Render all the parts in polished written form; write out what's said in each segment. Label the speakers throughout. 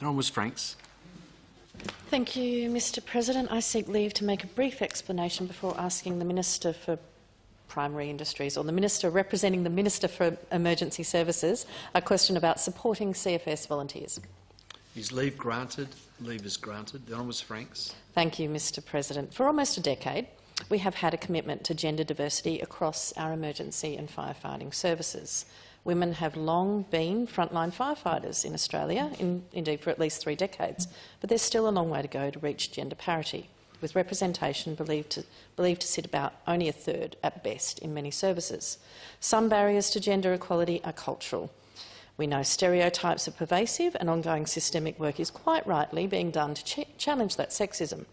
Speaker 1: The Honourable Franks.
Speaker 2: Thank you, Mr President. I seek leave to make a brief explanation before asking the Minister for Primary Industries, or the Minister representing the Minister for Emergency Services, a question about supporting CFS volunteers.
Speaker 1: Is leave granted? Leave is granted. The Honourable Franks.
Speaker 2: Thank you, Mr President. For almost a decade, we have had a commitment to gender diversity across our emergency and firefighting services. Women have long been frontline firefighters in Australia, indeed for at least 3 decades, but there's still a long way to go to reach gender parity, with representation believed to sit about only a third at best in many services. Some barriers to gender equality are cultural. We know stereotypes are pervasive and ongoing systemic work is quite rightly being done to challenge that sexism.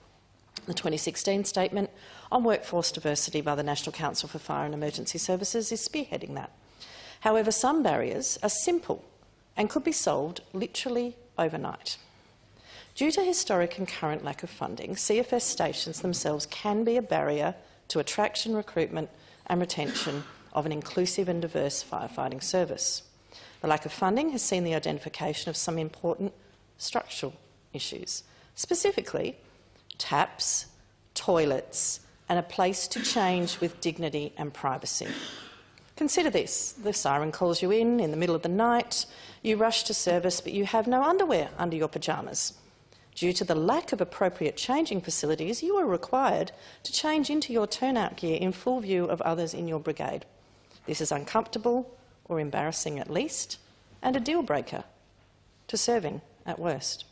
Speaker 2: The 2016 Statement on Workforce Diversity by the National Council for Fire and Emergency Services is spearheading that. However, some barriers are simple and could be solved literally overnight. Due to historic and current lack of funding, CFS stations themselves can be a barrier to attraction, recruitment and retention of an inclusive and diverse firefighting service. The lack of funding has seen the identification of some important structural issues, specifically taps, toilets and a place to change with dignity and privacy. Consider this. The siren calls you in the middle of the night. You rush to service, but you have no underwear under your pyjamas. Due to the lack of appropriate changing facilities, you are required to change into your turnout gear in full view of others in your brigade. This is uncomfortable or embarrassing at least, and a deal-breaker to serving at worst.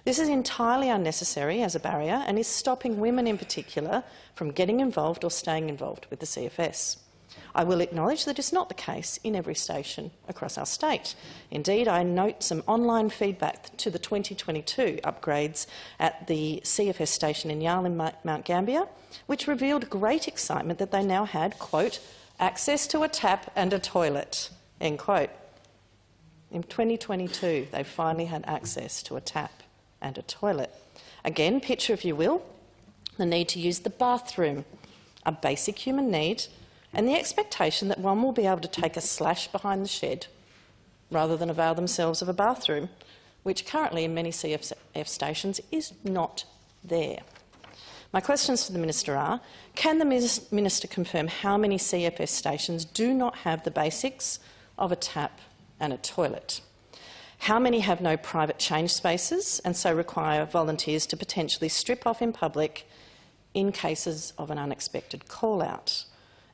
Speaker 2: This is entirely unnecessary as a barrier and is stopping women in particular from getting involved or staying involved with the CFS. I will acknowledge that it's not the case in every station across our state. Indeed, I note some online feedback to the 2022 upgrades at the CFS station in Yarl in Mount Gambier, which revealed great excitement that they now had, quote, access to a tap and a toilet, end quote. In 2022, they finally had access to a tap and a toilet. Again, picture, if you will, the need to use the bathroom, a basic human need, and the expectation that one will be able to take a slash behind the shed rather than avail themselves of a bathroom, which currently in many CFS stations is not there. My questions to the Minister are, can the Minister confirm how many CFS stations do not have the basics of a tap and a toilet? How many have no private change spaces and so require volunteers to potentially strip off in public in cases of an unexpected call-out?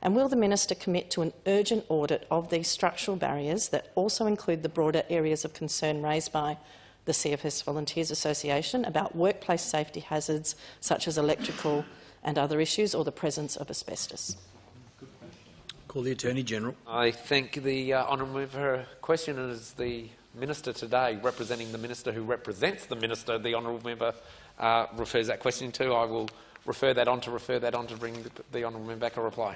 Speaker 2: And will the Minister commit to an urgent audit of these structural barriers that also include the broader areas of concern raised by the CFS Volunteers Association about workplace safety hazards such as electrical and other issues, or the presence of asbestos?
Speaker 1: Call the Attorney-General.
Speaker 3: I thank the honourable member for her question, and as the Minister today, representing the Minister who represents the Minister, the honourable member refers that question to, I will refer that on to bring the honourable member back a reply.